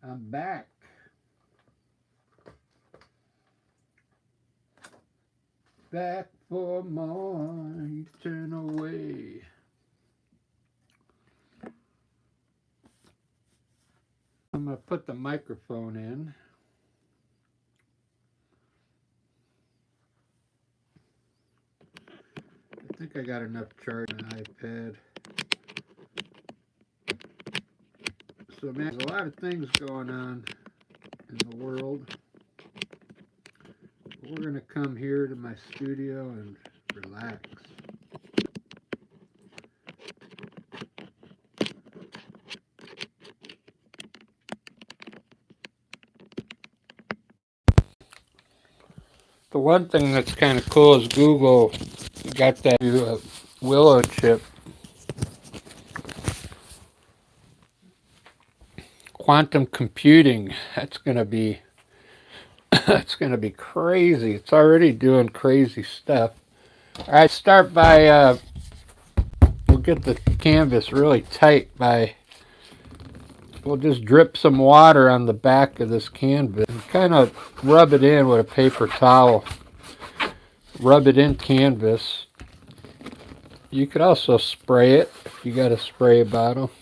I'm back. Back for more eternal way. I'm going to put the microphone in. I think I got enough charge on the iPad. So, man, there's a lot of things going on in the world. We're going to come here to my studio and relax. The one thing that's kind of cool is Google got that new Willow chip. Quantum computing. That's going to be that's going to be crazy. It's already doing crazy stuff. All right, start by we'll get the canvas really tight by we'll just drip some water on the back of this canvas and kind of rub it in with a paper towel. Rub it in canvas. You could also spray it if you got a spray bottle.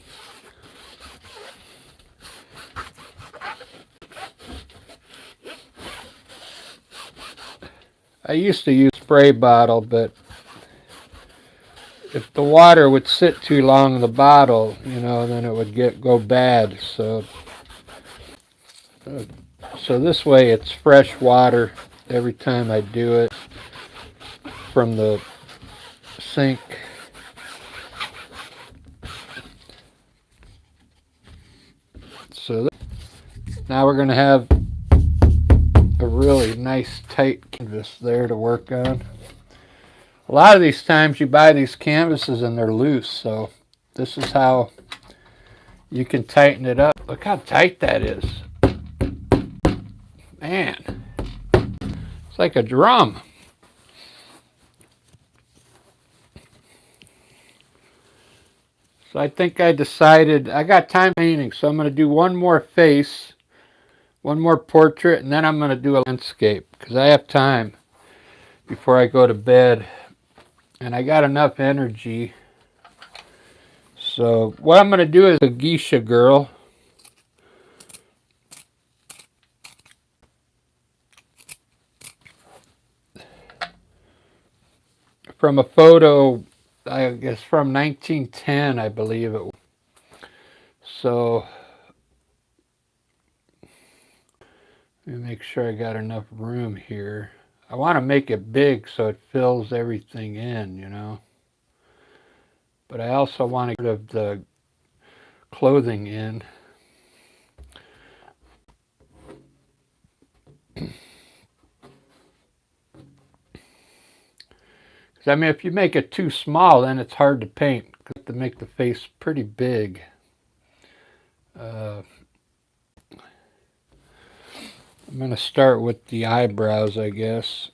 I used to use spray bottle, but if the water would sit too long in the bottle, then it would go bad. So this way it's fresh water every time I do it from the sink. So now we're going to have a really nice tight canvas there to work on. A lot of these times you buy these canvases and they're loose, so this is how you can tighten it up. Look how tight that is. Man, it's like a drum. So I think I decided, I got time painting, so I'm going to do one more face, one more portrait, and then I'm going to do a landscape, because I have time before I go to bed, and I got enough energy. So what I'm going to do is a geisha girl. From a photo, I guess from 1910, I believe it was. So let me make sure I got enough room here. I want to make it big so it fills everything in, But I also want to get rid of the clothing in. I mean, if you make it too small, then it's hard to paint. You have to make the face pretty big. I'm going to start with the eyebrows, I guess.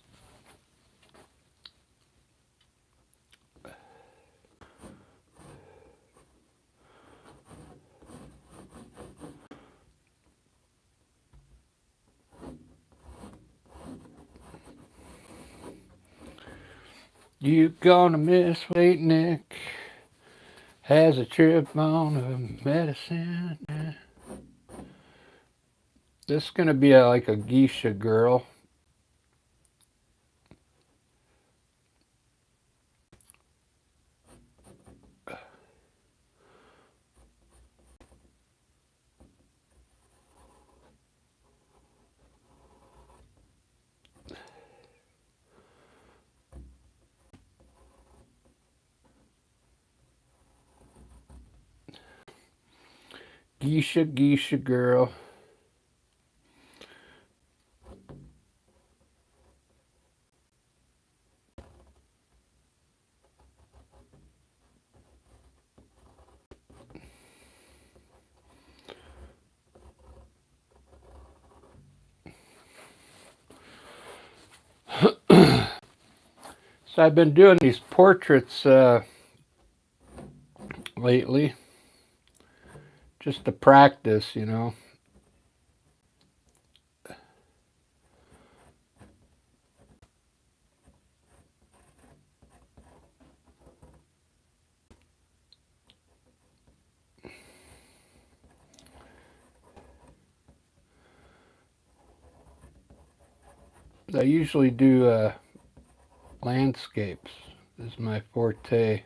You gonna miss Late Nick has a trip on a medicine. This is gonna be like a geisha girl. Geisha girl. So I've been doing these portraits lately, just to practice, I usually do landscapes. This is my forte.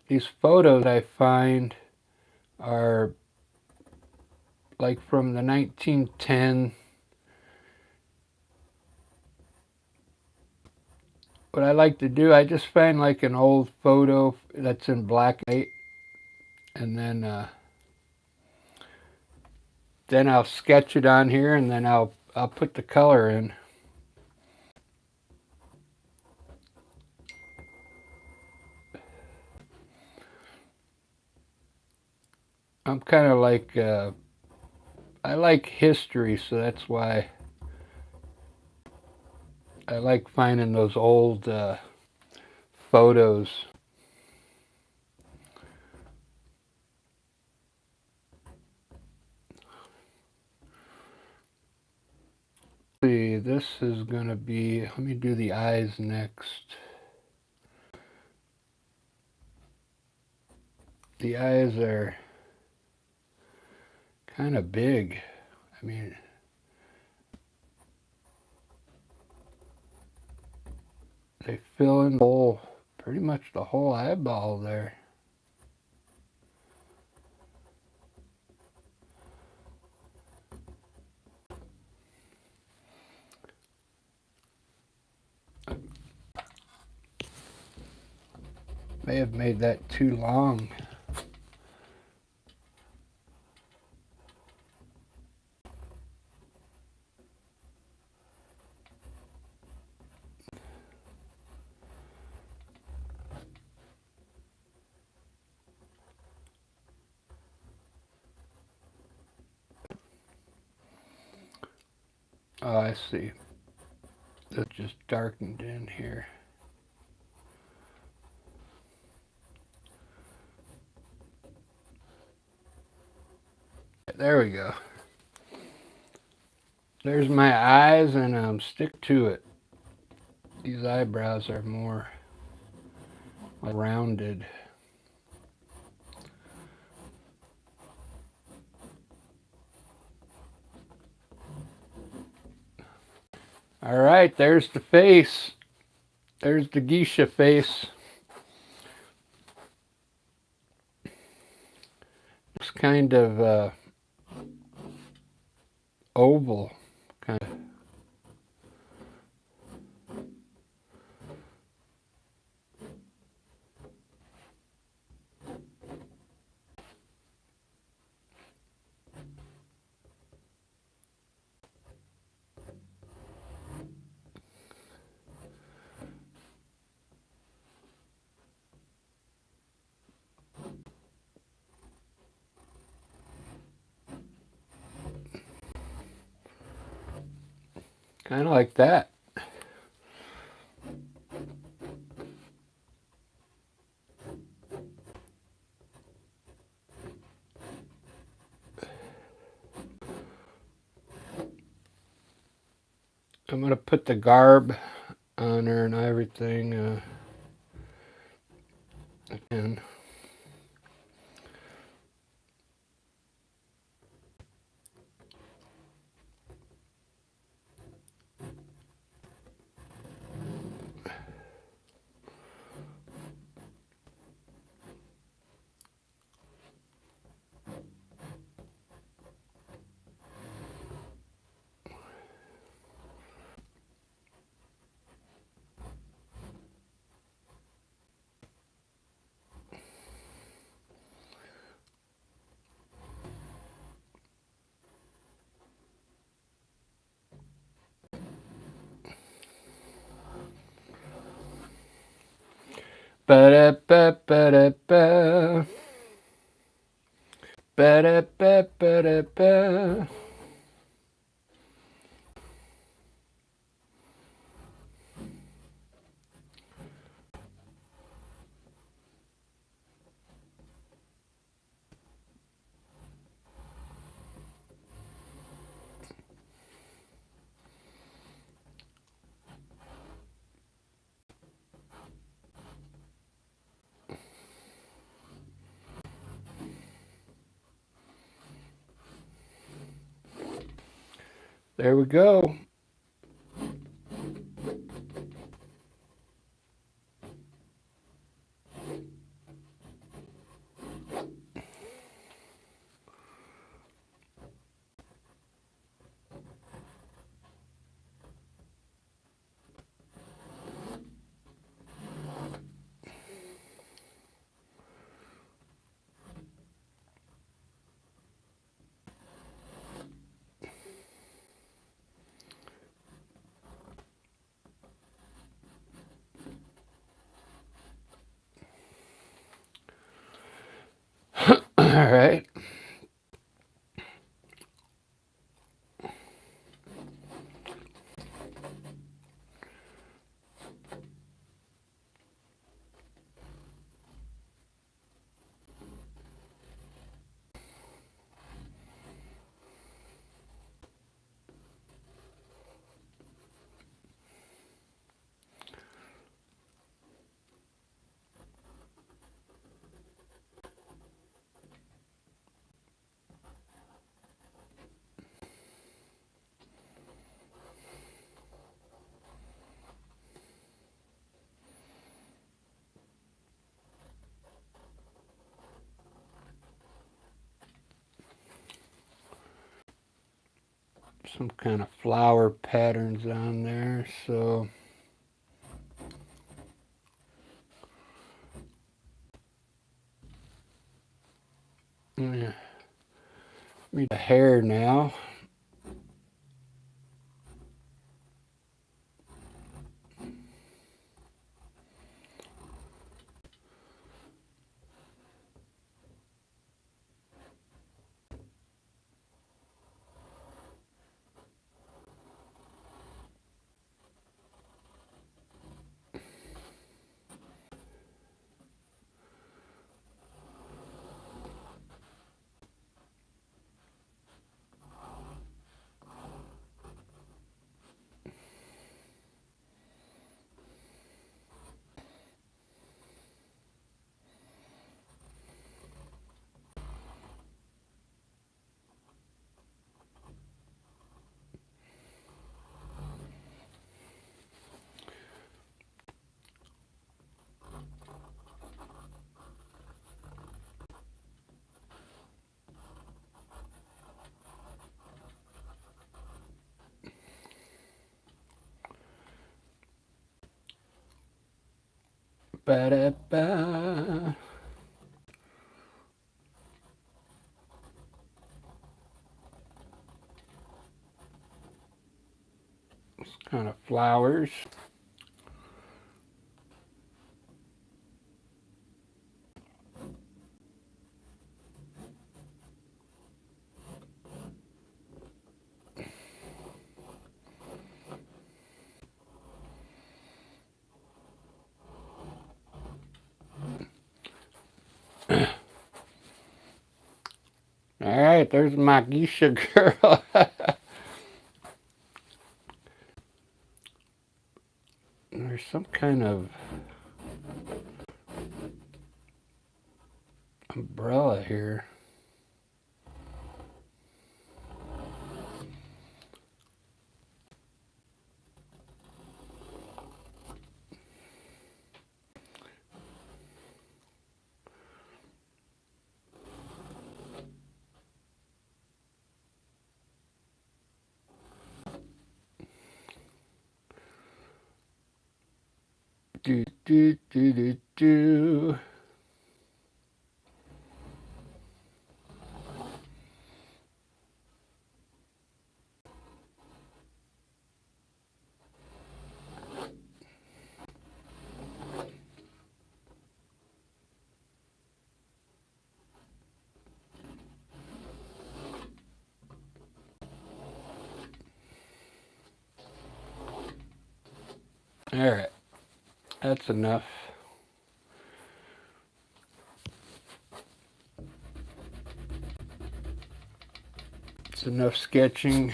These photos I find are like from the 1910. What I like to do, I just find like an old photo that's in black and white, and then I'll sketch it on here, and then I'll put the color in. I'm kind of like I like history, so that's why I like finding those old photos. See, this is gonna be. Let me do the eyes next. The eyes are kind of big. I mean, they fill in the whole, pretty much the whole eyeball there. May have made that too long. Oh, I see. It's just darkened in here. There we go. There's my eyes, and stick to it. These eyebrows are more rounded. All right, there's the face. There's the geisha face. It's kind of oval, kind of. Kind of like that. I'm going to put the garb on her and everything. And ba-da-ba-ba-da-ba. Ba-da-ba-ba-da-ba. There we go. All right. Some kind of flower patterns on there. So yeah, me the hair now. Ba-da-ba. Kind of flowers. All right, there's my geisha girl. There's some kind of umbrella here. Do, do, do, do, do. All right, that's enough. It's enough sketching.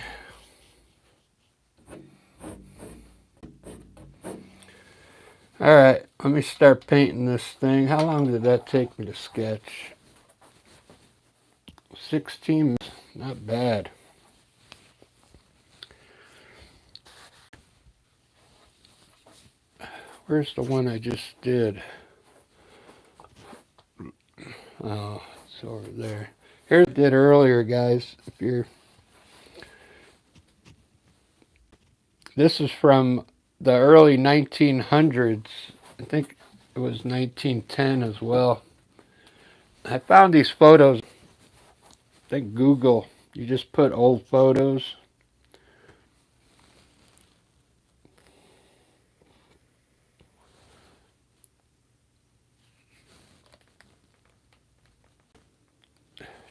All right, let me start painting this thing. How long did that take me to sketch? 16 minutes, not bad. Where's the one I just did? Oh, it's over there. Here's what I did earlier, guys. This is from the early 1900s. I think it was 1910 as well. I found these photos. I think Google. You just put old photos.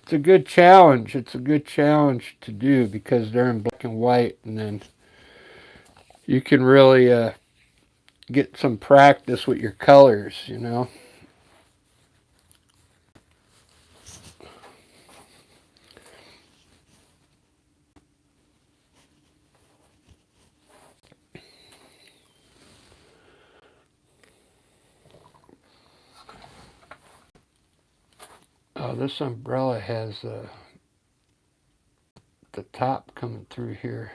It's a good challenge. It's a good challenge to do because they're in black and white, and then you can really get some practice with your colors, you know. Oh, this umbrella has the top coming through here.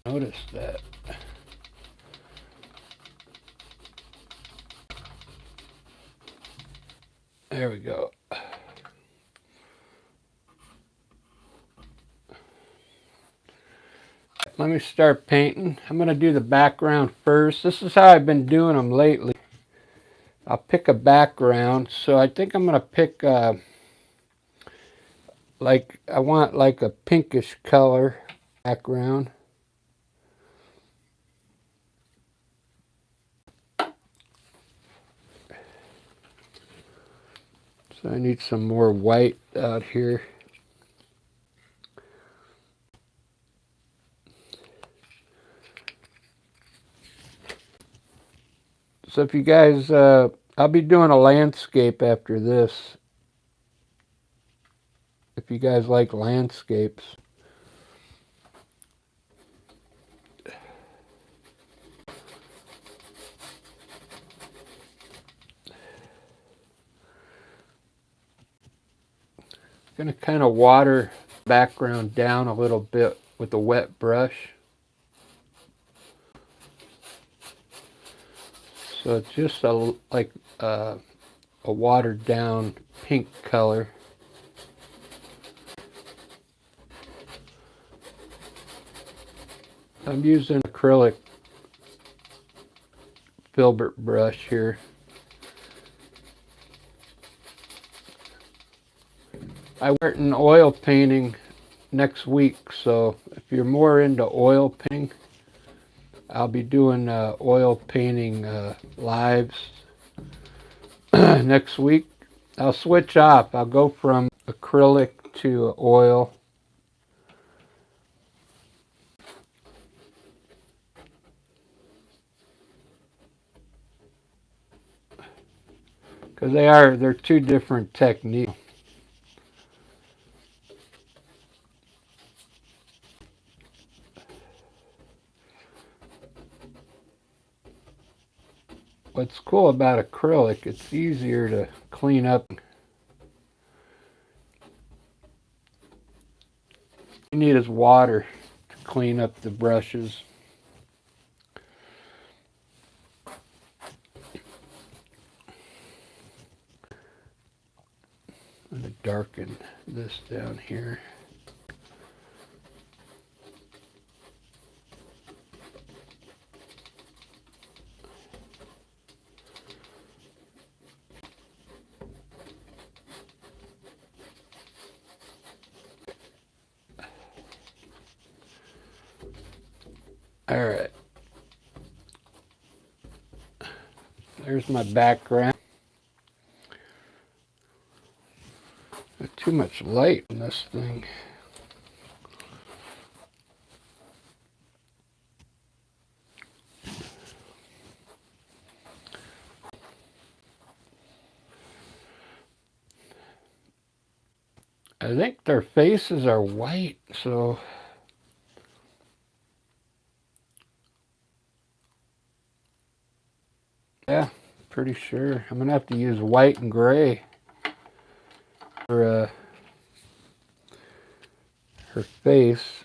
Notice that. There we go. Let me start painting. I'm going to do the background first. This is how I've been doing them lately. I'll pick a background. So I think I'm going to pick, I want like a pinkish color background. So I need some more white out here. So if you guys, I'll be doing a landscape after this. If you guys like landscapes. I'm going to kind of water the background down a little bit with a wet brush. So it's just a watered down pink color. I'm using acrylic filbert brush here. I work in oil painting next week, so if you're more into oil painting, I'll be doing oil painting lives next week. I'll switch off. I'll go from acrylic to oil. Because they're two different techniques. What's cool about acrylic, it's easier to clean up. You need is water to clean up the brushes. I'm going to darken this down here. All right. There's my background. There's too much light in this thing. I think their faces are white, so yeah, pretty sure. I'm gonna have to use white and gray for her face.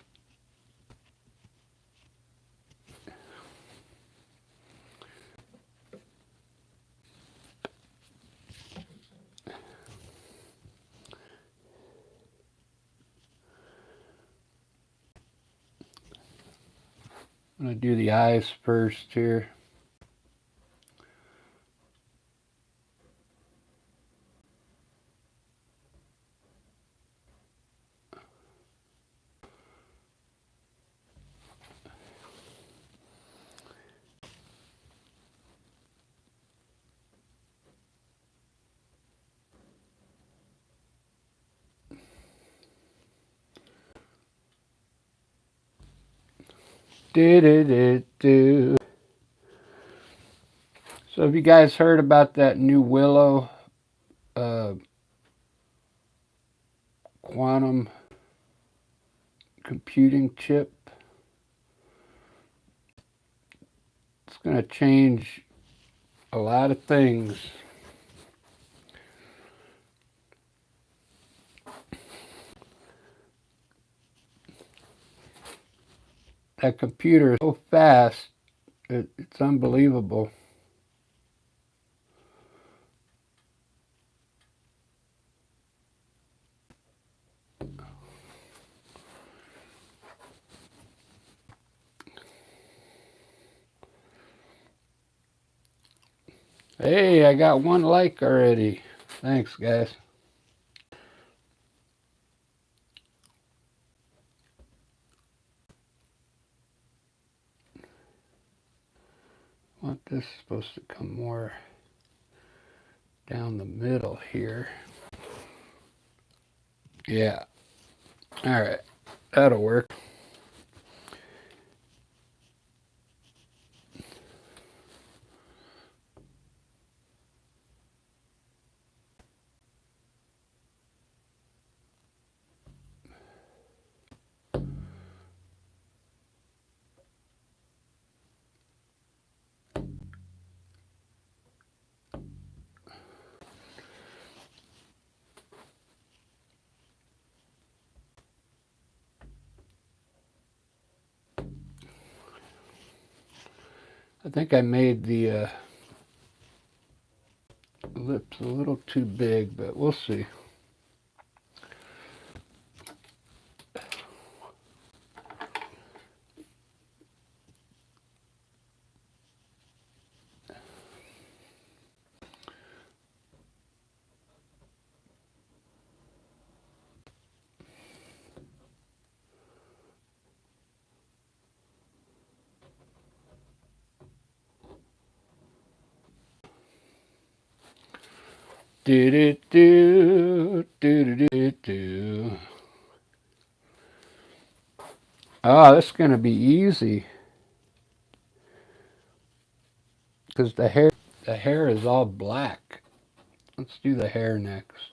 I'm going to do the eyes first here. Do. So have you guys heard about that new Willow quantum computing chip? It's going to change a lot of things. That computer is so fast, it's unbelievable. Hey, I got 1 like already. Thanks, guys. I want this supposed to come more down the middle here. Yeah. All right. That'll work. I think I made the lips a little too big, but we'll see. Do. Oh, this is going to be easy because the hair is all black. Let's do the hair next.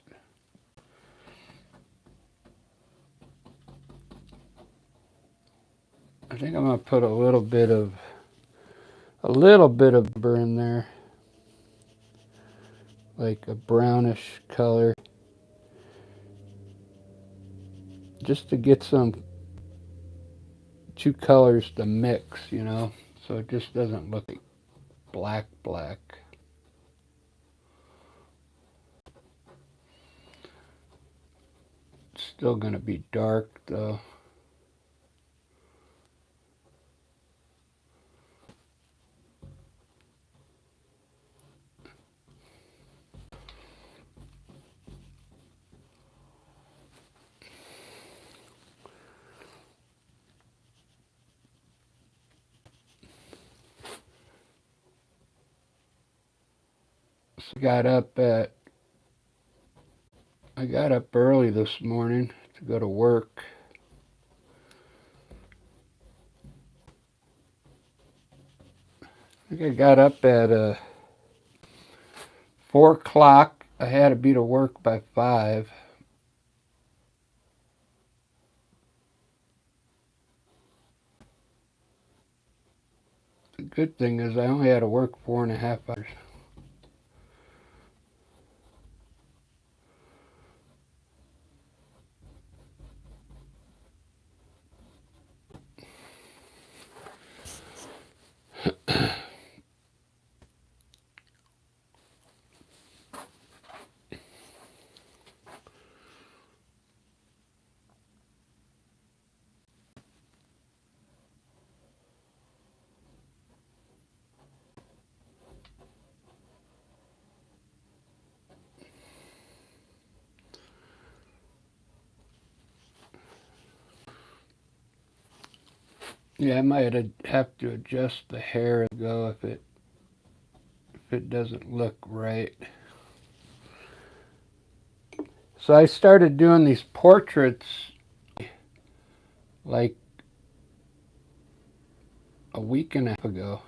I think I'm going to put a little bit of burr in there, like a brownish color, just to get some 2 colors to mix, so it just doesn't look like black. It's still going to be dark though. So I got up early this morning to go to work. I think I got up at 4 o'clock. I had to be to work by 5. The good thing is I only had to work 4.5 hours. Yeah, I might have to adjust the hair and go if it doesn't look right. So I started doing these portraits like a week and a half ago.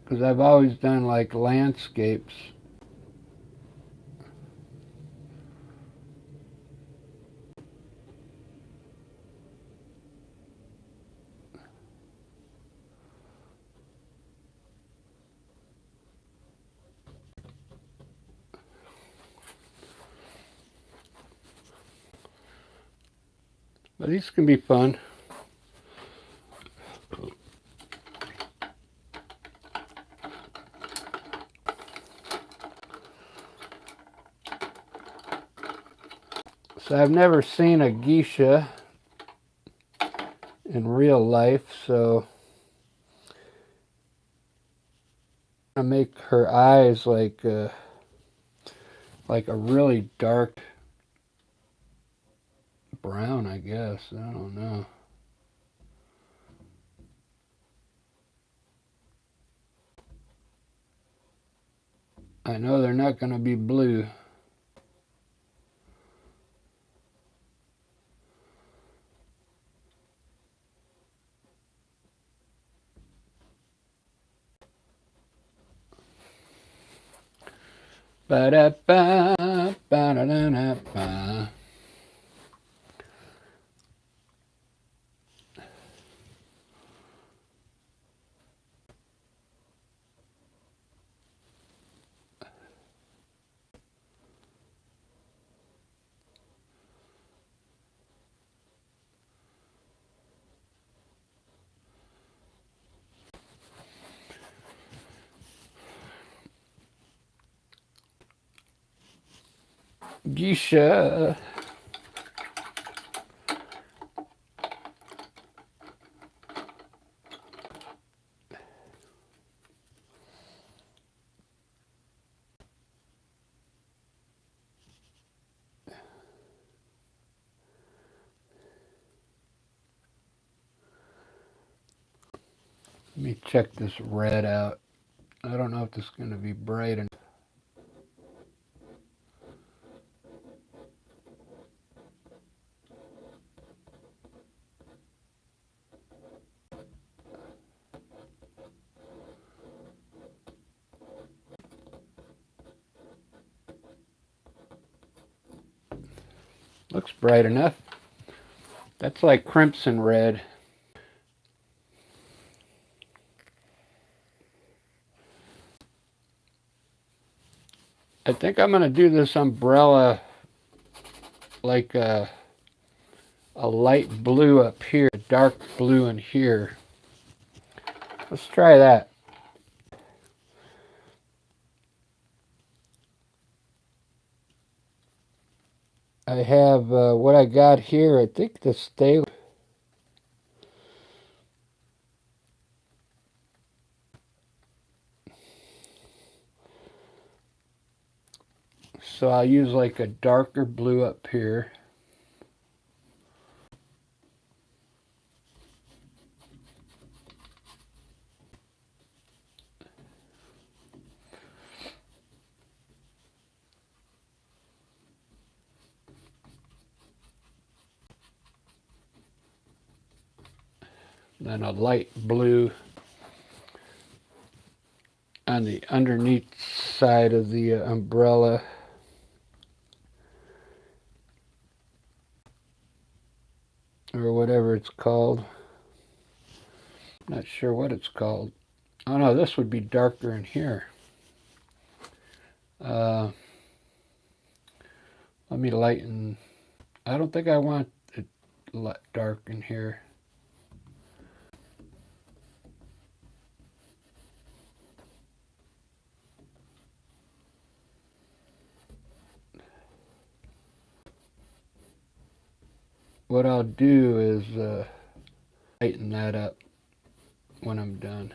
Because I've always done like landscapes. But these can be fun. So I've never seen a geisha in real life, so I make her eyes like a really dark brown, I guess. I don't know. I know they're not going to be blue. Ba-da-ba, ba-da-da-da-ba. Geisha. Let me check this red out. I don't know if this is going to be bright enough. Looks bright enough. That's like crimson red. I think I'm going to do this umbrella like a light blue up here, a dark blue in here. Let's try that. I have what I got here. I think the stay. So I'll use like a darker blue up here. Then a light blue on the underneath side of the umbrella. Or whatever it's called. Not sure what it's called. Oh no, this would be darker in here. Let me lighten. I don't think I want it dark in here. What I'll do is lighten that up when I'm done.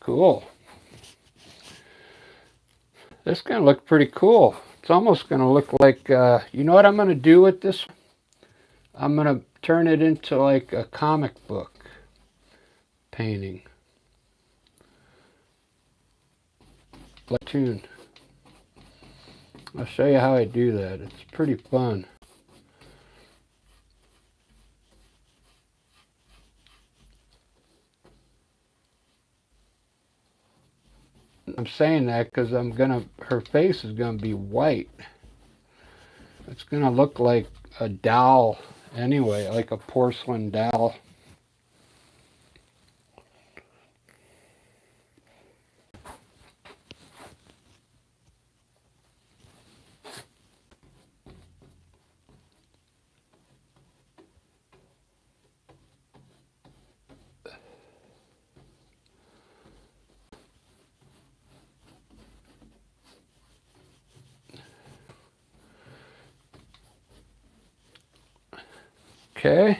Cool. This is going to look pretty cool. It's almost going to look like, you know what I'm going to do with this? I'm going to turn it into like a comic book painting. Platoon. I'll show you how I do that. It's pretty fun. I'm saying that because her face is gonna be white. It's gonna look like a doll anyway, like a porcelain doll. Okay.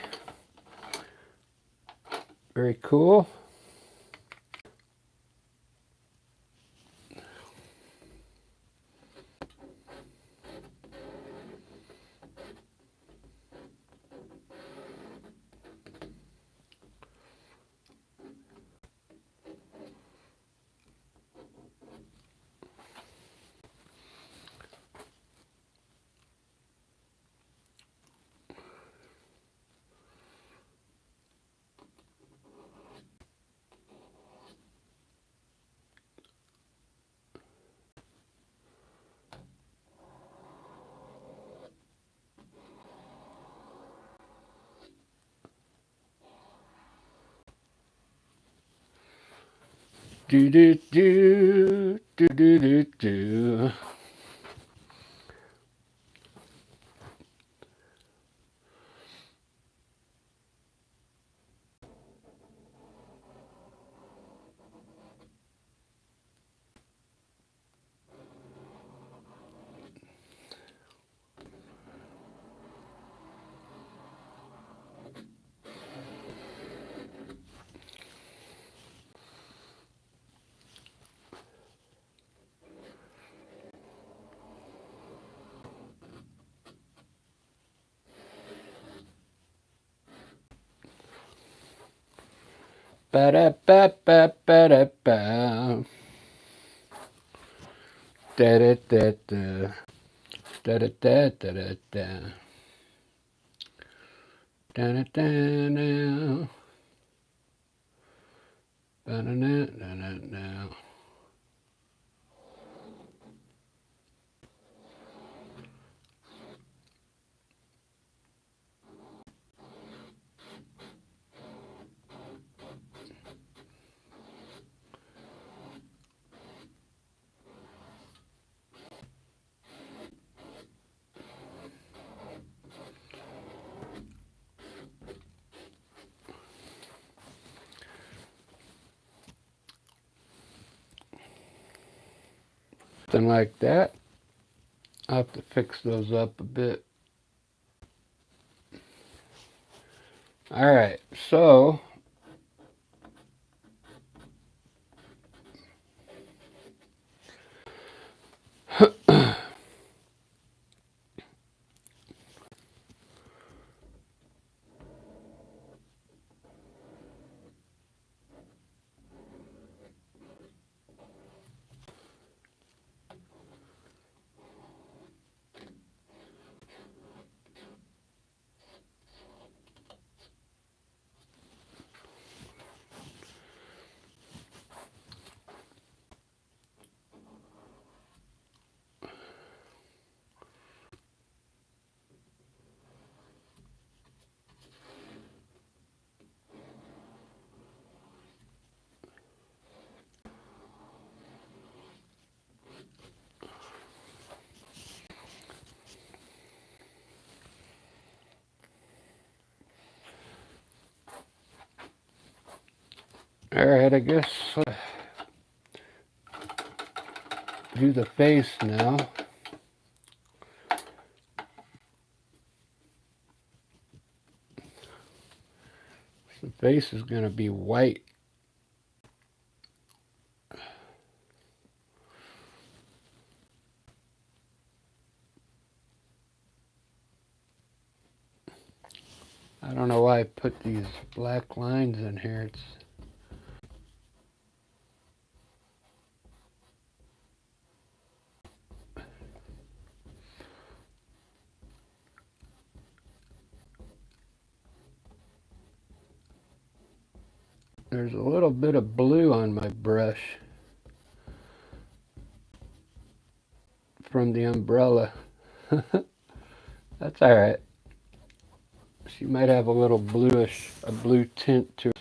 Very cool. Do do do do do do do. Ba da ba ba ba da ba. Da da da da. Da da da da da da. Da da da da. Ba da da da da da. Something like that. I'll have to fix those up a bit. All right, so all right, I guess do the face now. The face is going to be white. I don't know why I put these black lines in here. There's a little bit of blue on my brush from the umbrella. That's all right. She might have a little a blue tint to it.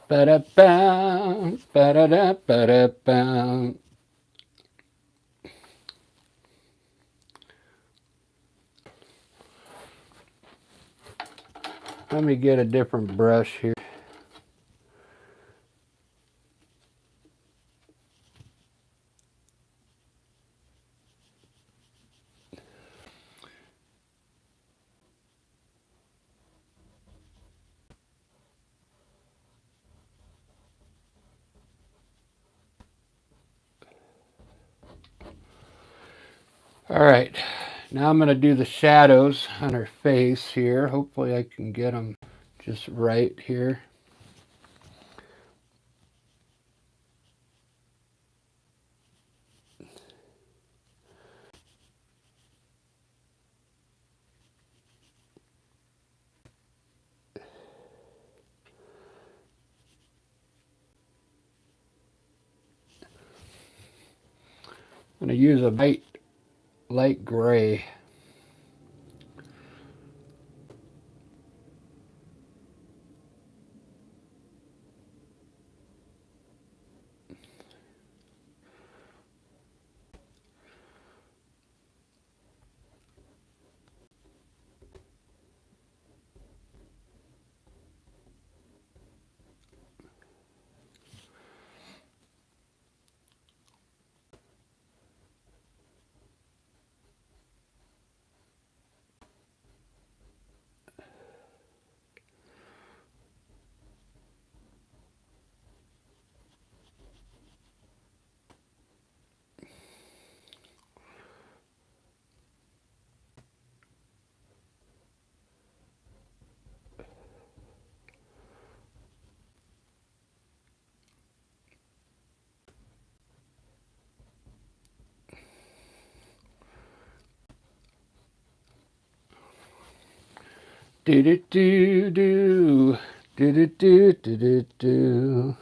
Ba-da-bam, ba-da-da, ba-da-bam. Let me get a different brush here. All right, now I'm going to do the shadows on her face here. Hopefully I can get them just right here. I'm going to use a light gray. Do do do do do do do do do do.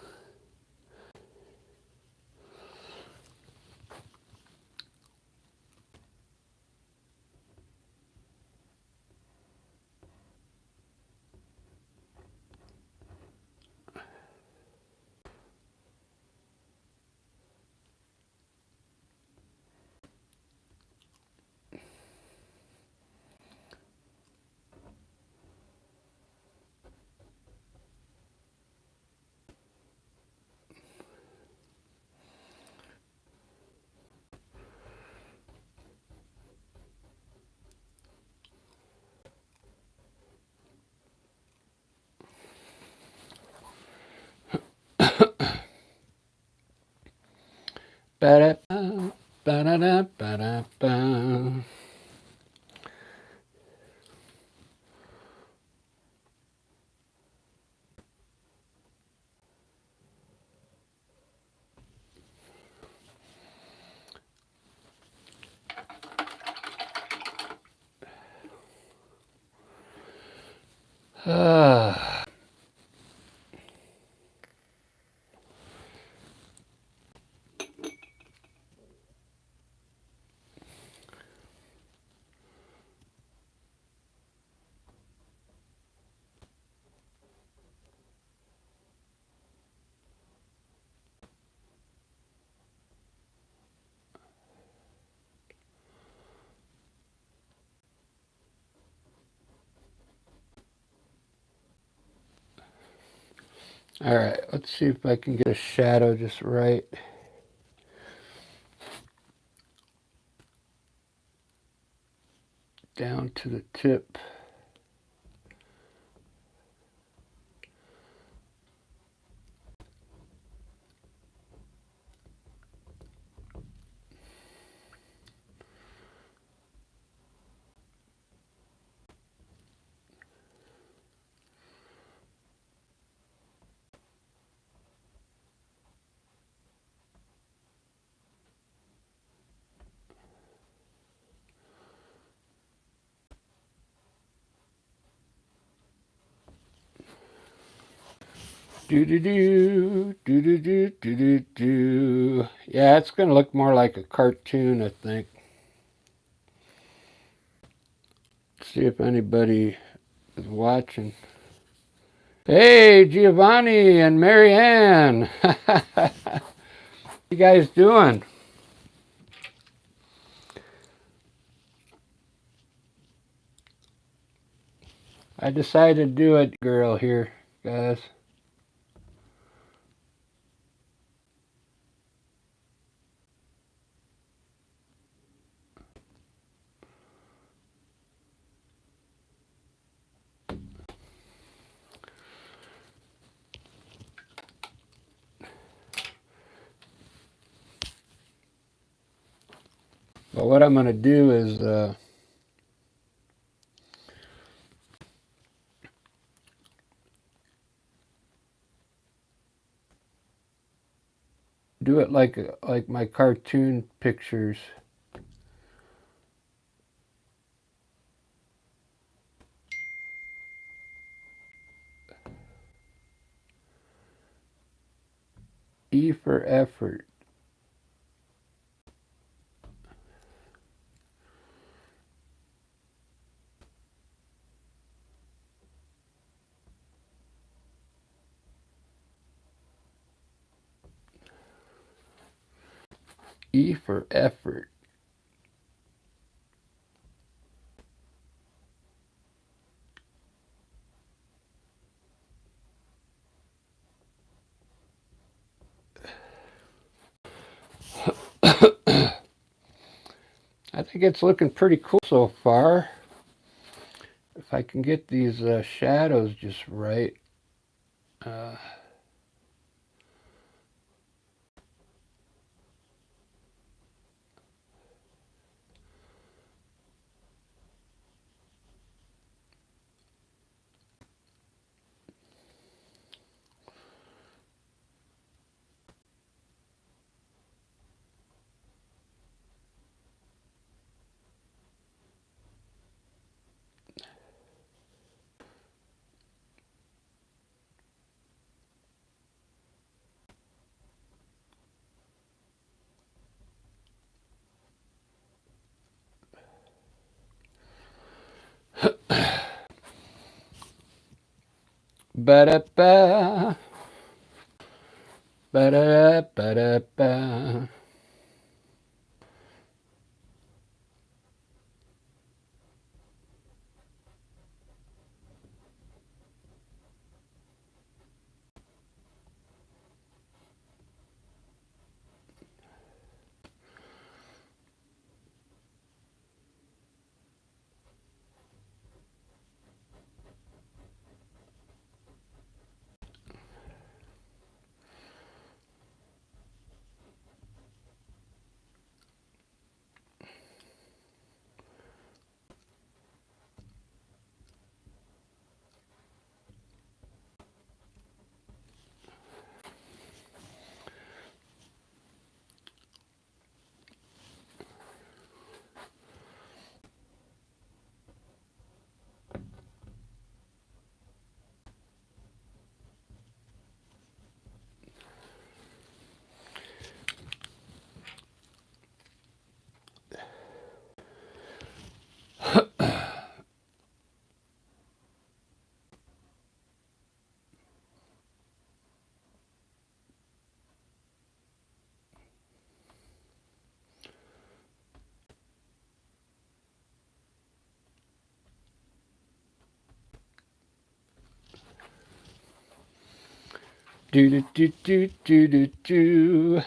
Ba-da-ba, ba-da-da, ba-da-ba. All right, let's see if I can get a shadow just right. Down to the tip. Do do do do do do do do do. Yeah, it's gonna look more like a cartoon, I think. See if anybody is watching. Hey, Giovanni and Marianne. You guys doing? I decided to do it, girl, here, guys. But what I'm going to do is do it like my cartoon pictures. E for effort. E for effort. I think it's looking pretty cool so far. If I can get these shadows just right. Uh, Ba-da-ba. Ba-da-ba-da-ba. Do do do do do do do.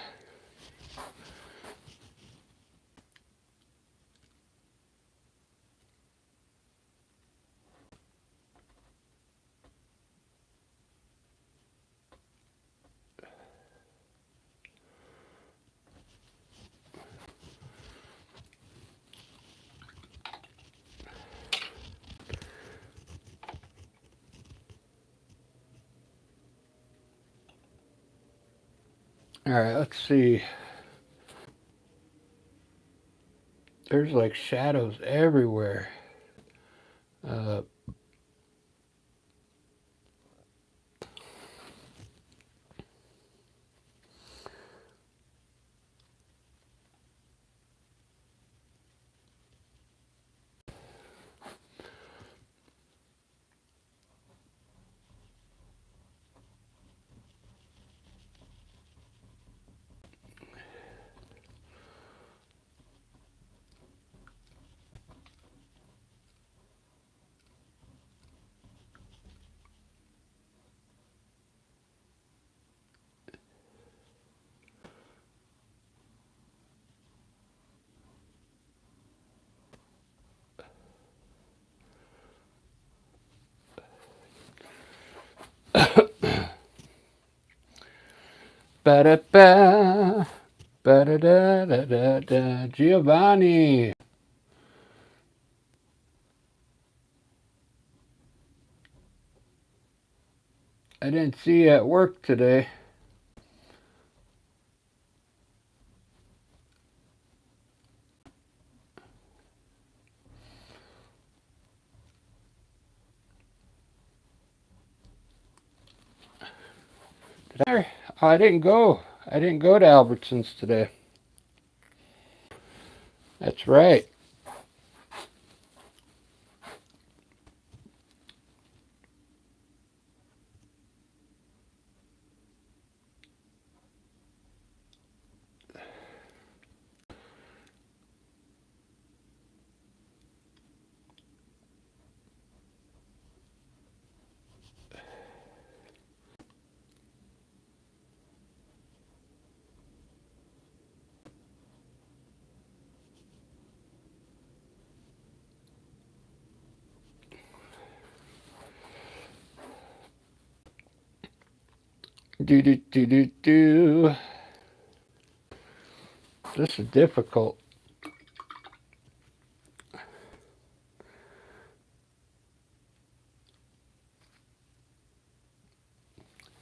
All right, let's see. There's like shadows everywhere. Uh, ba da ba ba da da da da da. Giovanni. I didn't see you at work today. Did I? Oh, I didn't go. I didn't go to Albertsons today. That's right. Do do do do do. This is difficult.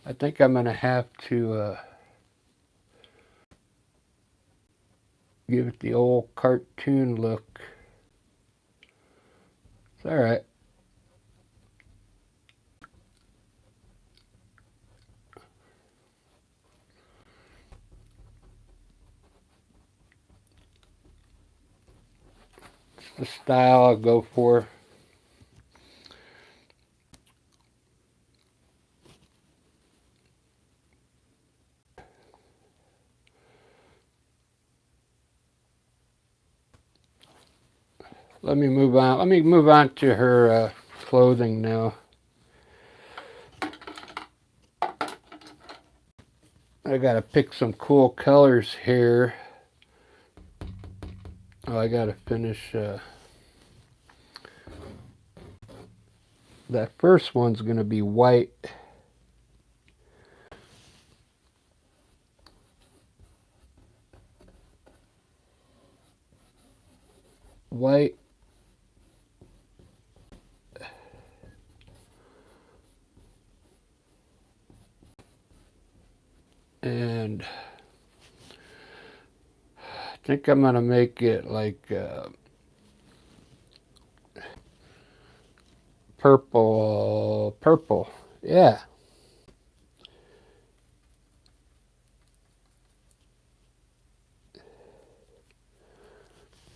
I think I'm gonna have to give it the old cartoon look. It's all right. It's the style I'll go for. Let me move on. Let me move on to her clothing now. I gotta pick some cool colors here. Oh, I gotta finish. That first one's gonna be white. White. And I think I'm gonna make it like purple. Purple. Yeah.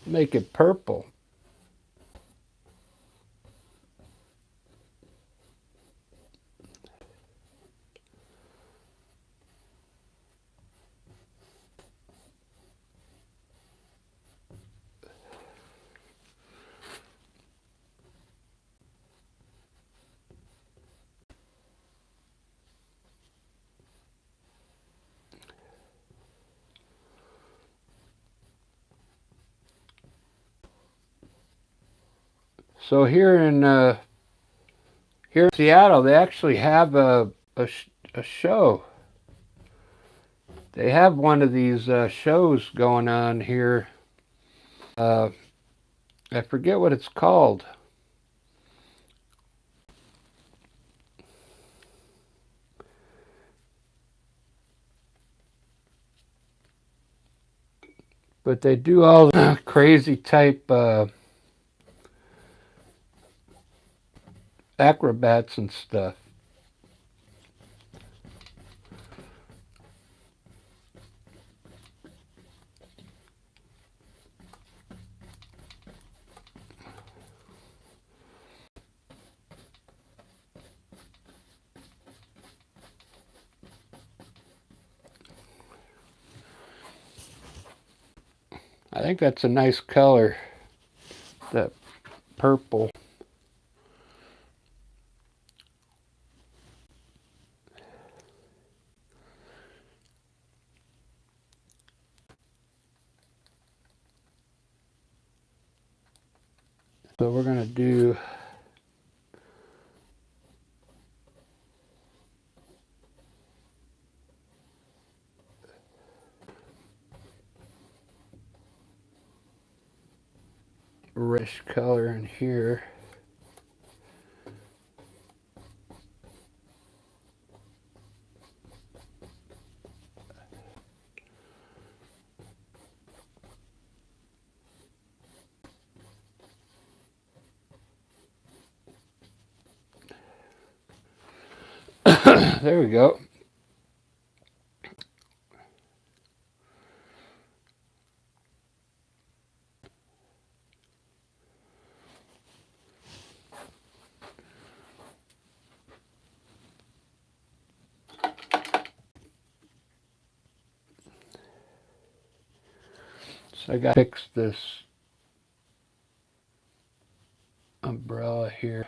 Make it purple. So here in Seattle, they actually have a show. They have one of these shows going on here. Uh, I forget what it's called. But they do all the crazy type acrobats and stuff. I think that's a nice color, that purple. So we're going to do reddish color in here. There we go. So I got to fix this umbrella here.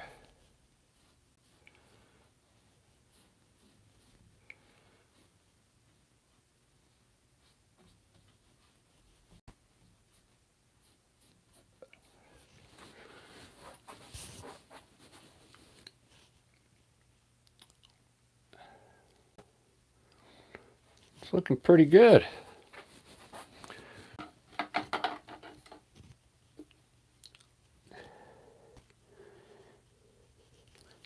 It's looking pretty good.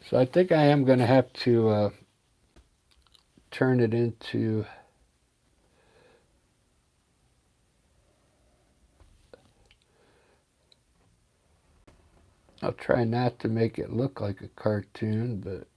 So I think I am going to have to turn it into I'll try not to make it look like a cartoon, but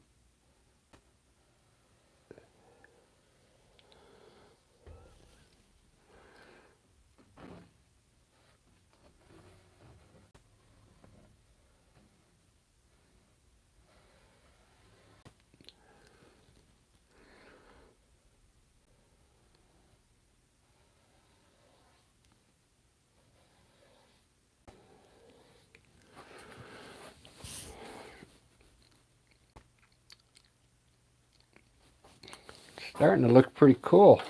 it's starting to look pretty cool.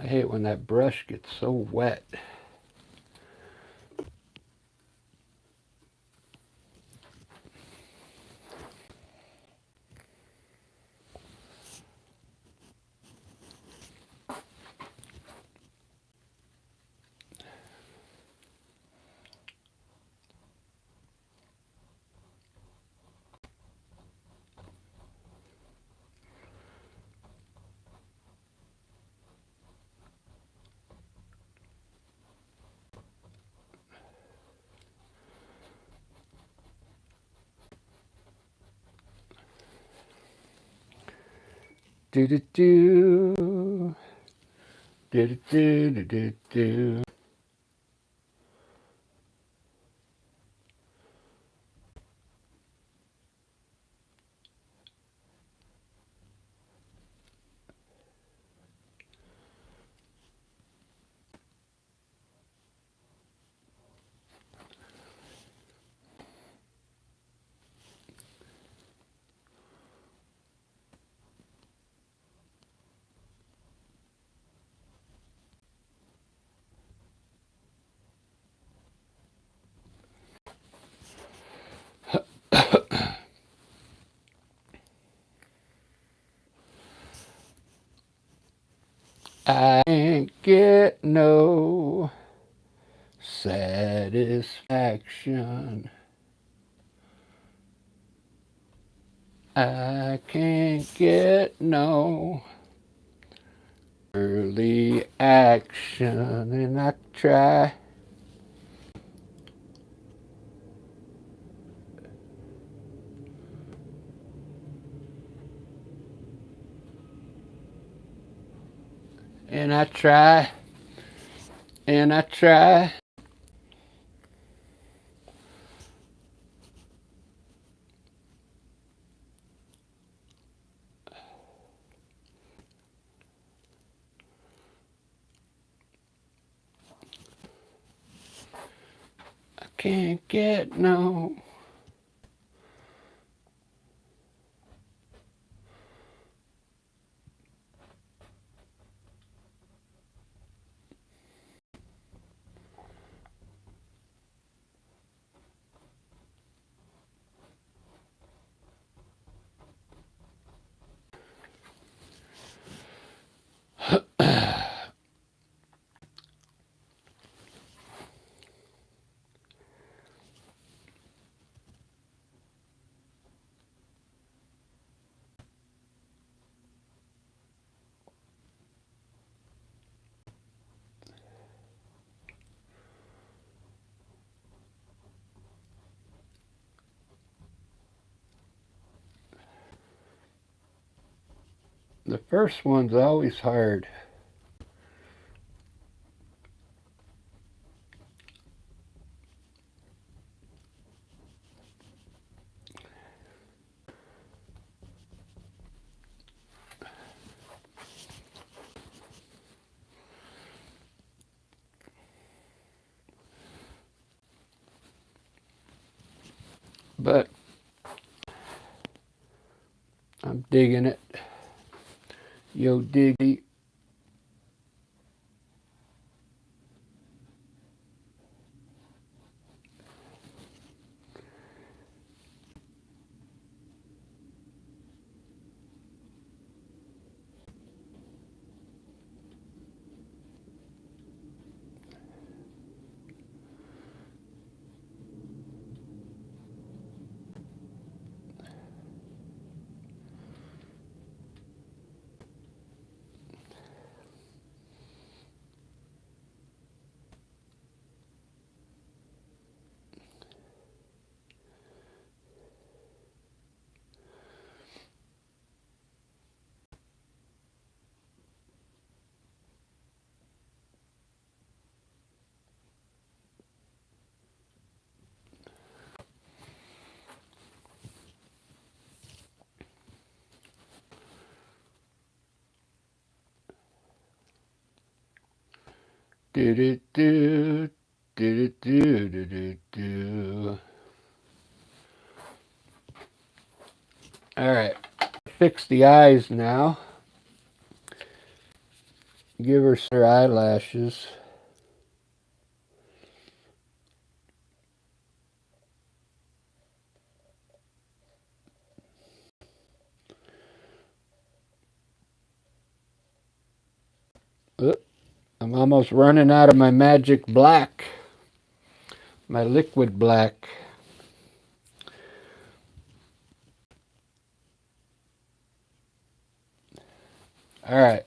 I hate when that brush gets so wet. Do do do do do do do do. I can't get no satisfaction. I can't get no early action, and I try. And I try, and I try. I can't get no. The first one's always hard. But I'm digging it. Yo, diggy. Do do do do do do do do. All right, fix the eyes now. Give her her eyelashes. Oop, I'm almost running out of my magic black, my liquid black. All right.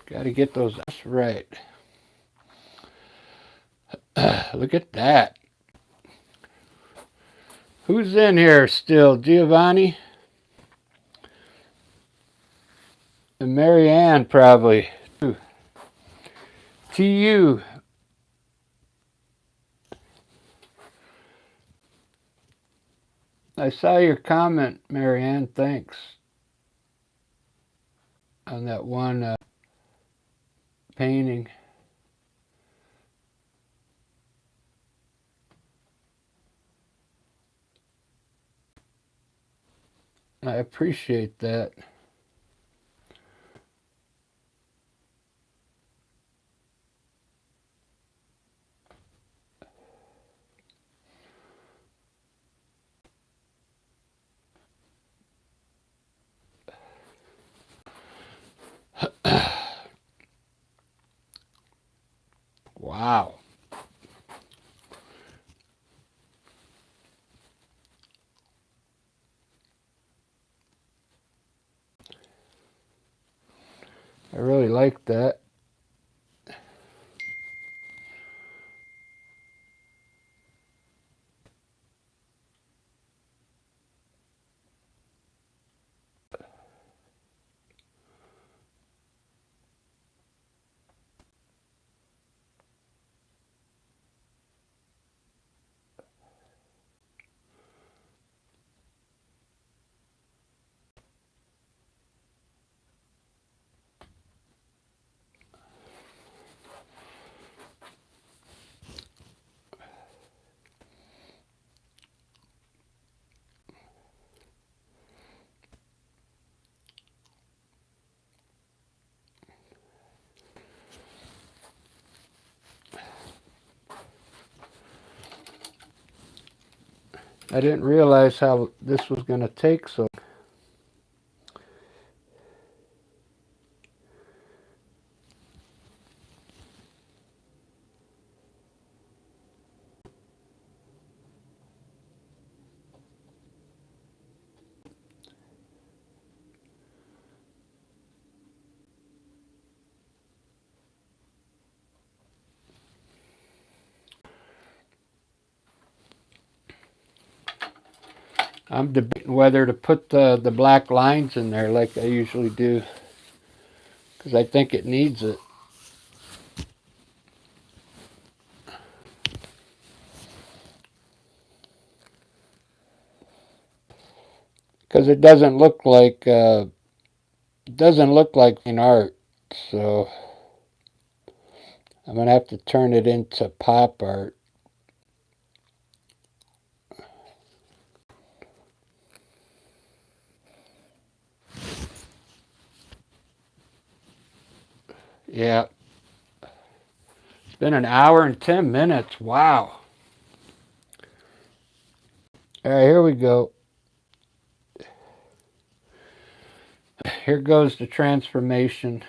Got to get those right. Look at that. Who's in here still? Giovanni? And Marianne, probably. TU. I saw your comment, Marianne. Thanks. on that one painting. I appreciate that. Wow. I really like that. I didn't realize how this was going to take so. I'm debating whether to put the black lines in there like I usually do, because I think it needs it. Because it doesn't look like in art, so I'm gonna have to turn it into pop art. Yeah, it's been an hour and 10 minutes. Wow. All right, here we go. Here goes the transformation.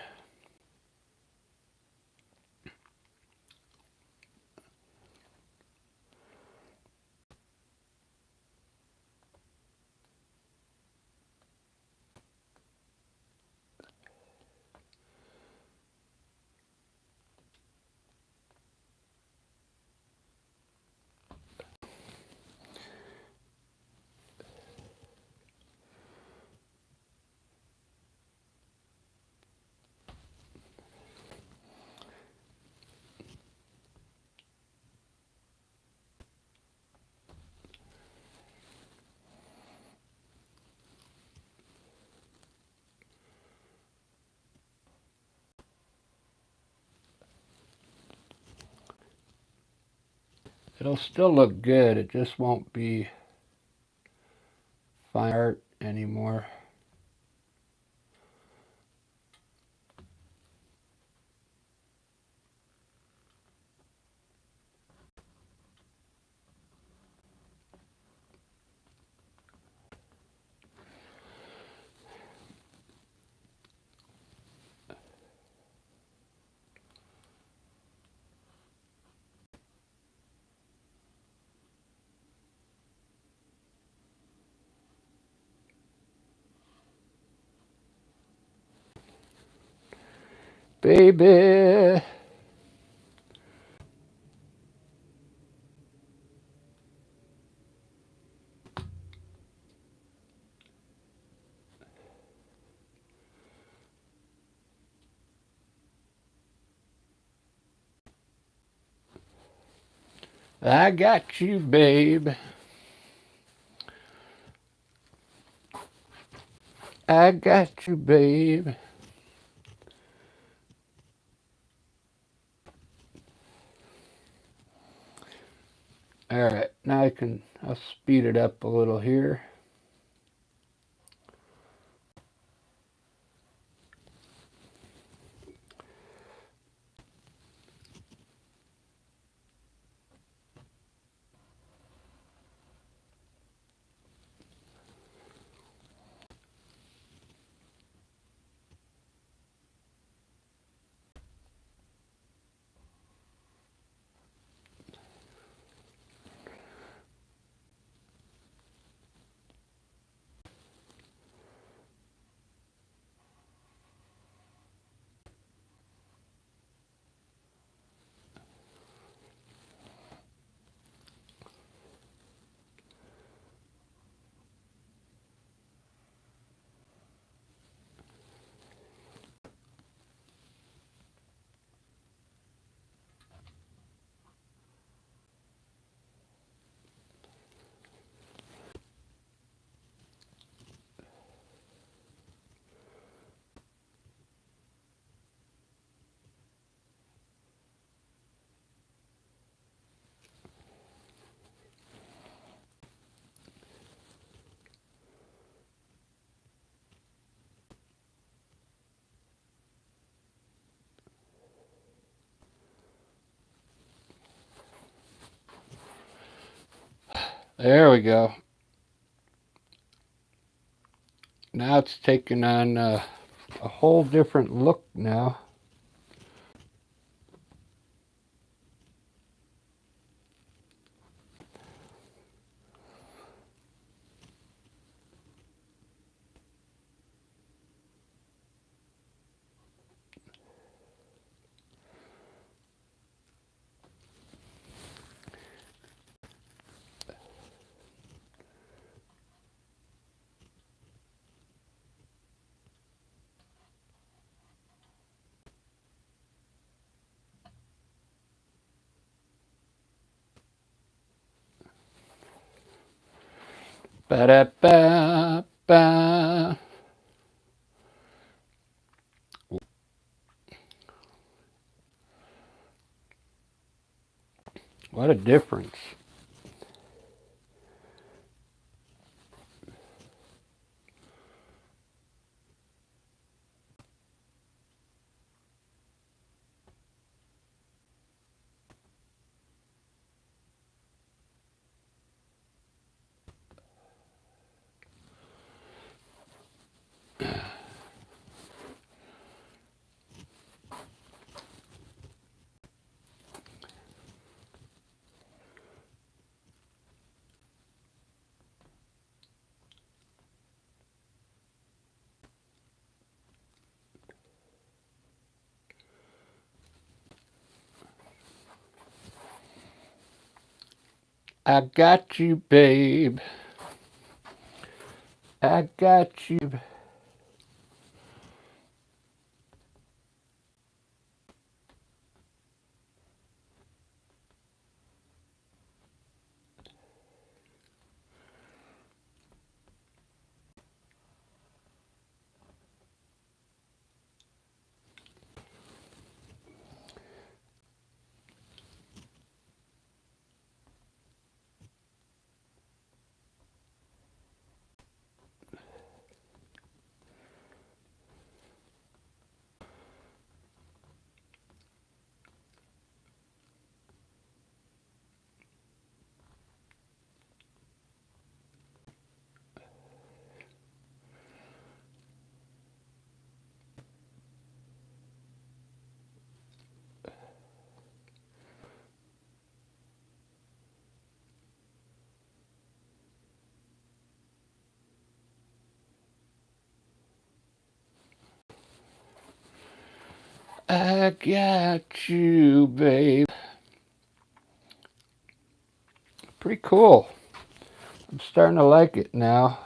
It'll still look good. It just won't be fine art anymore. Baby. I got you, babe. I got you, babe. All right, now I'll speed it up a little here. There we go. Now it's taking on a whole different look now. Ba-da-ba-ba. What a difference. I got you, babe. I got you. I got you, babe. Pretty cool. I'm starting to like it now.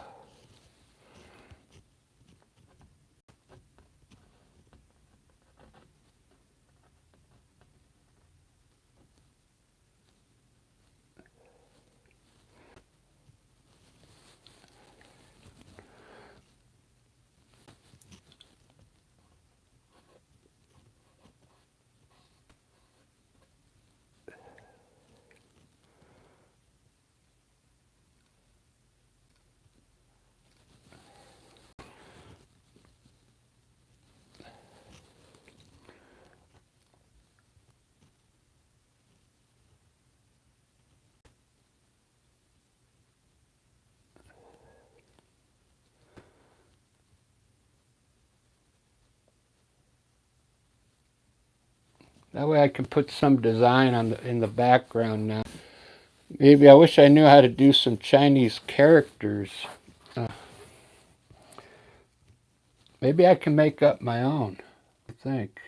That way I can put some design in the background now. Maybe I wish I knew how to do some Chinese characters. Maybe I can make up my own, I think.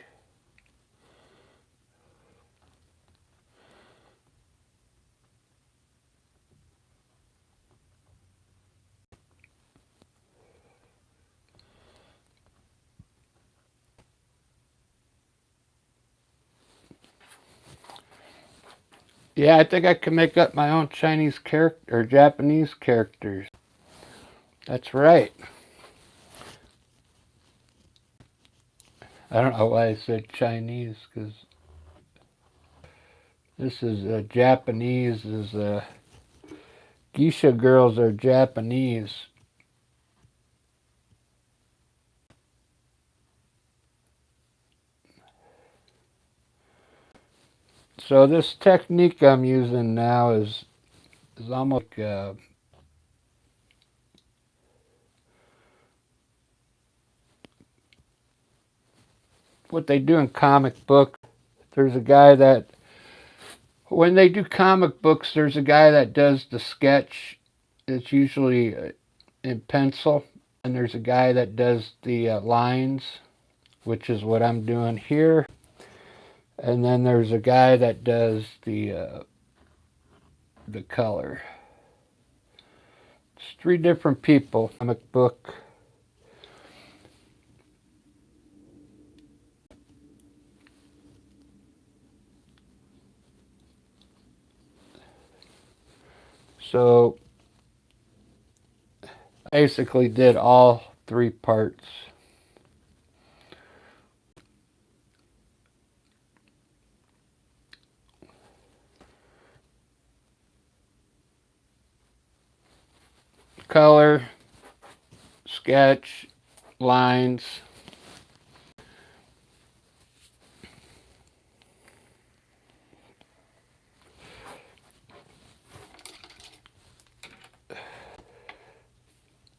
Yeah, I think I can make up my own Chinese character or Japanese characters. That's right. I don't know why I said Chinese, because this is Japanese. Is geisha girls are Japanese. So this technique I'm using now is almost like what they do in comic book. There's a guy that, when they do comic books, there's a guy that does the sketch. It's usually in pencil, and there's a guy that does the lines, which is what I'm doing here. And then there's a guy that does the color. It's 3 different people. Comic book. So I basically did all 3 parts. Color, sketch, lines.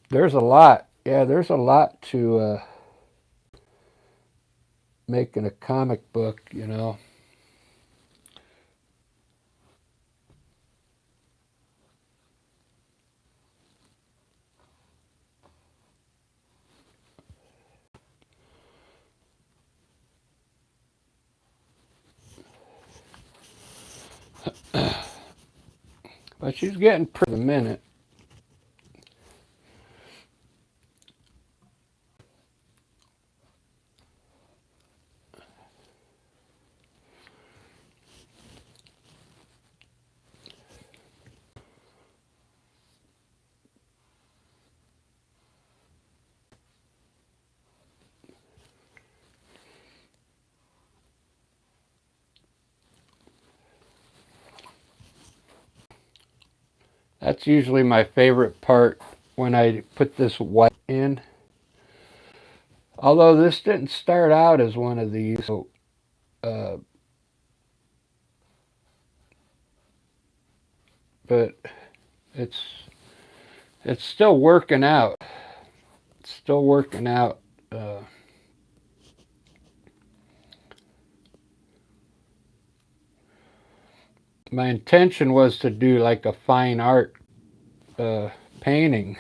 There's a lot. Yeah, there's a lot to making a comic book, you know. But she's getting pretty a minute. That's usually my favorite part when I put this white in. Although this didn't start out as one of these, so, but it's it's still working out. It's still working out. My intention was to do like a fine art painting.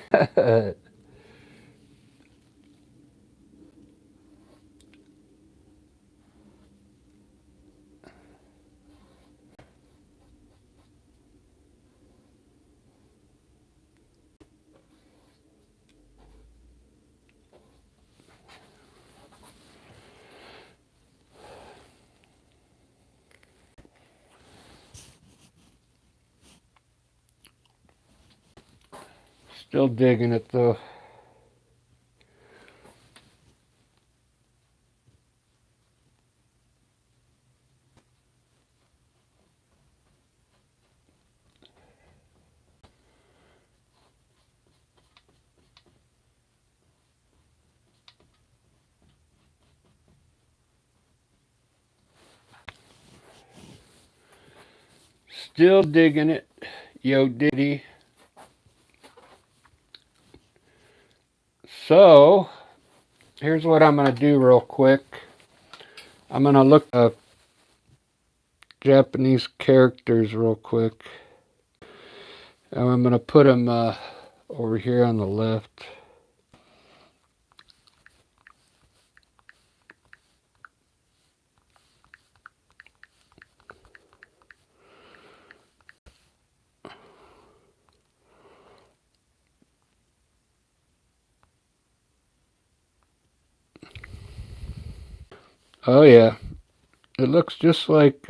Still digging it though. Still digging it. Yo Diddy. So, here's what I'm going to do real quick. I'm going to look Japanese characters real quick. And I'm going to put them over here on the left. Oh yeah, it looks just like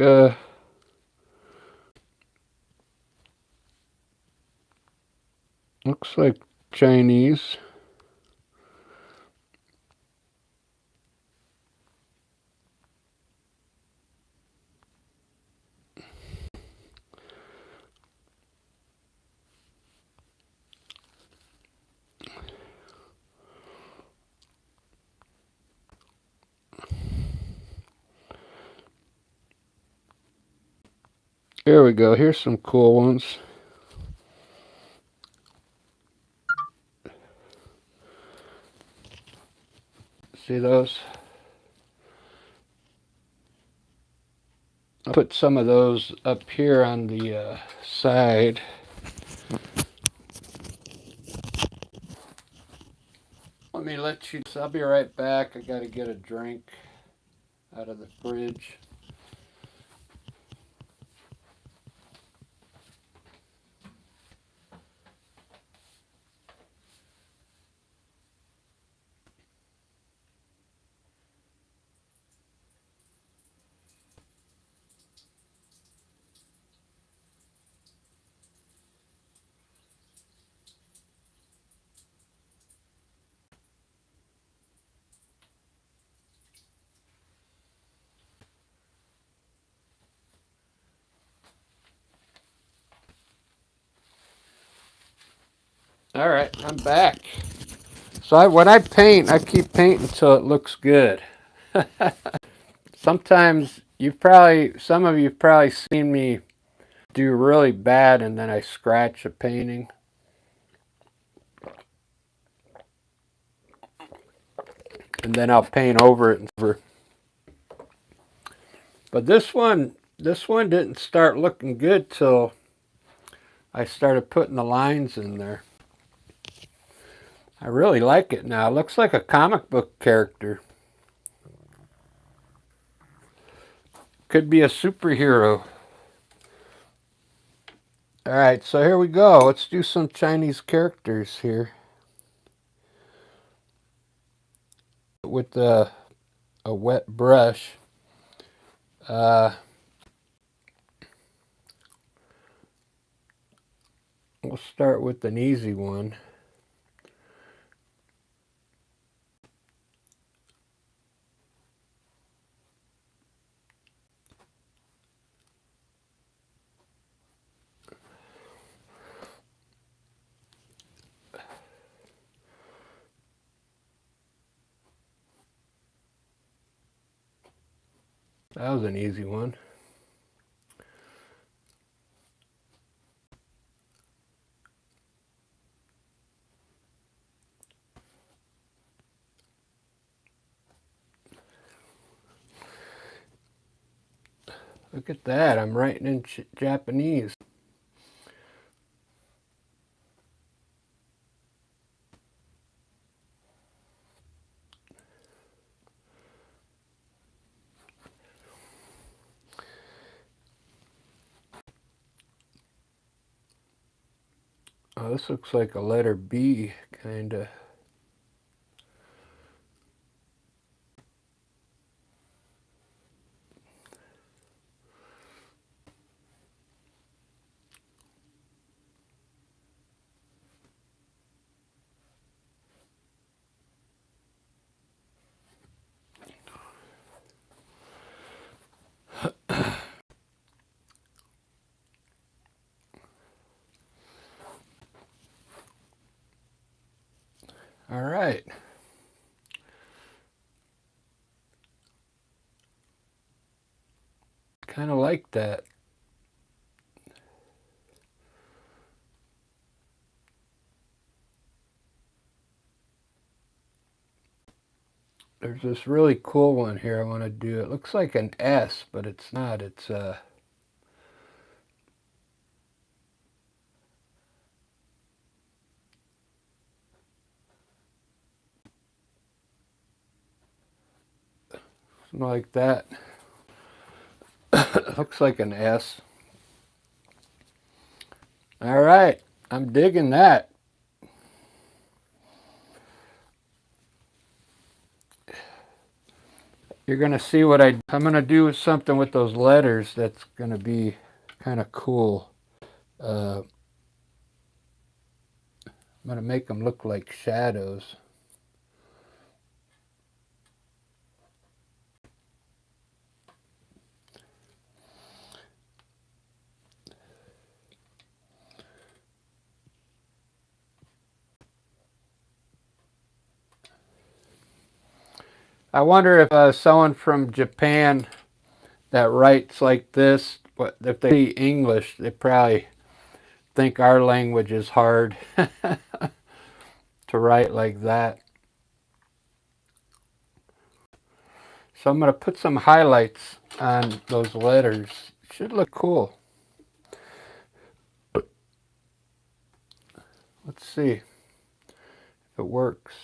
looks like Chinese. Here we go. Here's some cool ones. See those? I'll put some of those up here on the side. Let me let you. I'll be right back. I got to get a drink out of the fridge. All right, I'm back. So when I paint, I keep painting until it looks good. Sometimes some of you've probably seen me do really bad and then I scratch a painting. And then I'll paint over it and over. But this one didn't start looking good till I started putting the lines in there. I really like it now. It looks like a comic book character. Could be a superhero. Alright, so here we go. Let's do some Chinese characters here. With a wet brush. We'll start with an easy one. That was an easy one. Look at that. I'm writing in Japanese. Oh, this looks like a letter B, kind of. All right. Kind of like that. There's this really cool one here I want to do. It looks like an S, but it's not. It's something like that. Looks like an S. All right, I'm digging that. You're going to see what I'm going to do something with those letters that's going to be kind of cool. I'm going to make them look like shadows. I wonder if someone from Japan that writes like this, if they see English, they probably think our language is hard to write like that. So I'm going to put some highlights on those letters. Should look cool. Let's see if it works.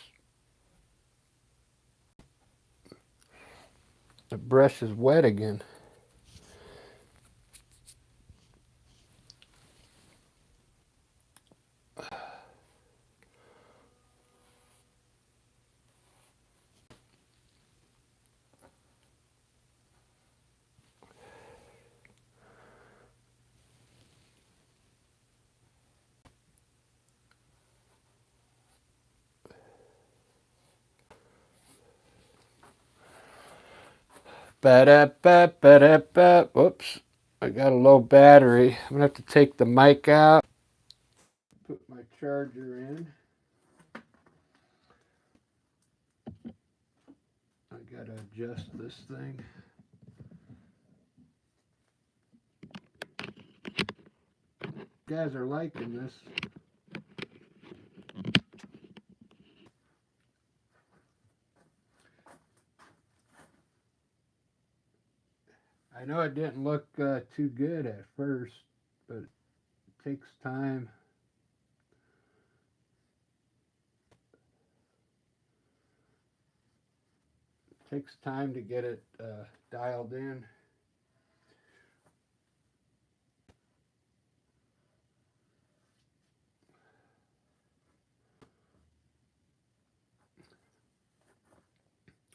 The brush is wet again. Ba-da-ba-ba-da-ba. Whoops. I got a low battery. I'm going to have to take the mic out. Put my charger in. I got to adjust this thing. You guys are liking this. I know it didn't look too good at first, but it takes time. It takes time to get it dialed in.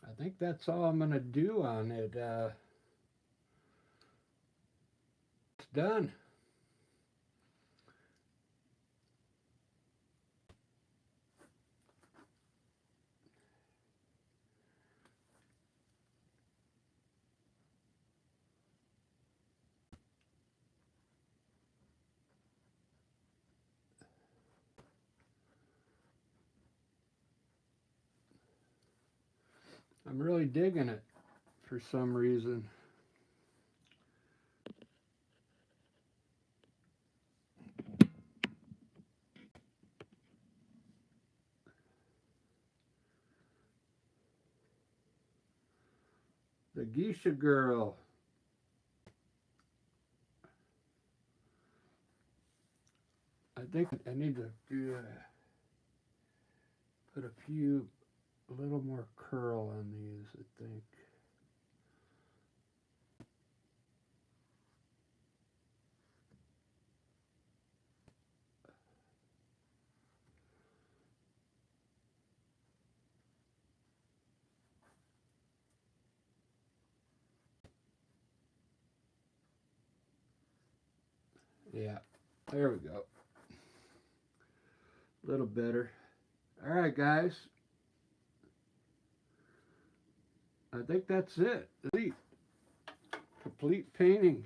I think that's all I'm going to do on it. It's done. I'm really digging it for some reason. The Geisha Girl. I think I need to do put a little more curl on these, I think. Yeah, there we go. A little better. All right, guys. I think that's it. Complete painting.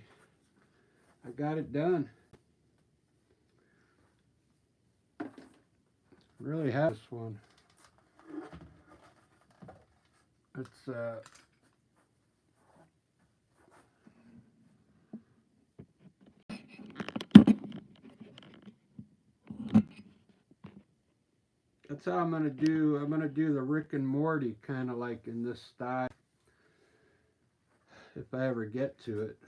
I got it done. Really have this one. It's that's how I'm gonna do. I'm gonna do the Rick and Morty kind of like in this style, if I ever get to it.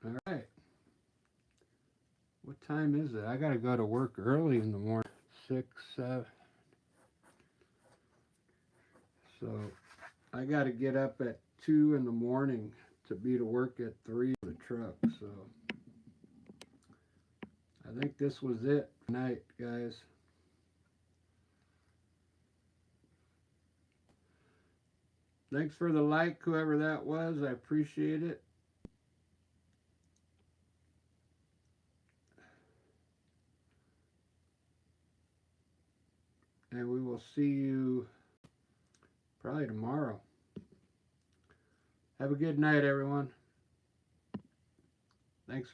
All right. What time is it? I got to go to work early in the morning. 6, 7. So I got to get up at 2 in the morning to be to work at 3 for the truck. So I think this was it tonight, guys. Thanks for the like, whoever that was. I appreciate it. And we will see you probably tomorrow. Have a good night, everyone. Thanks for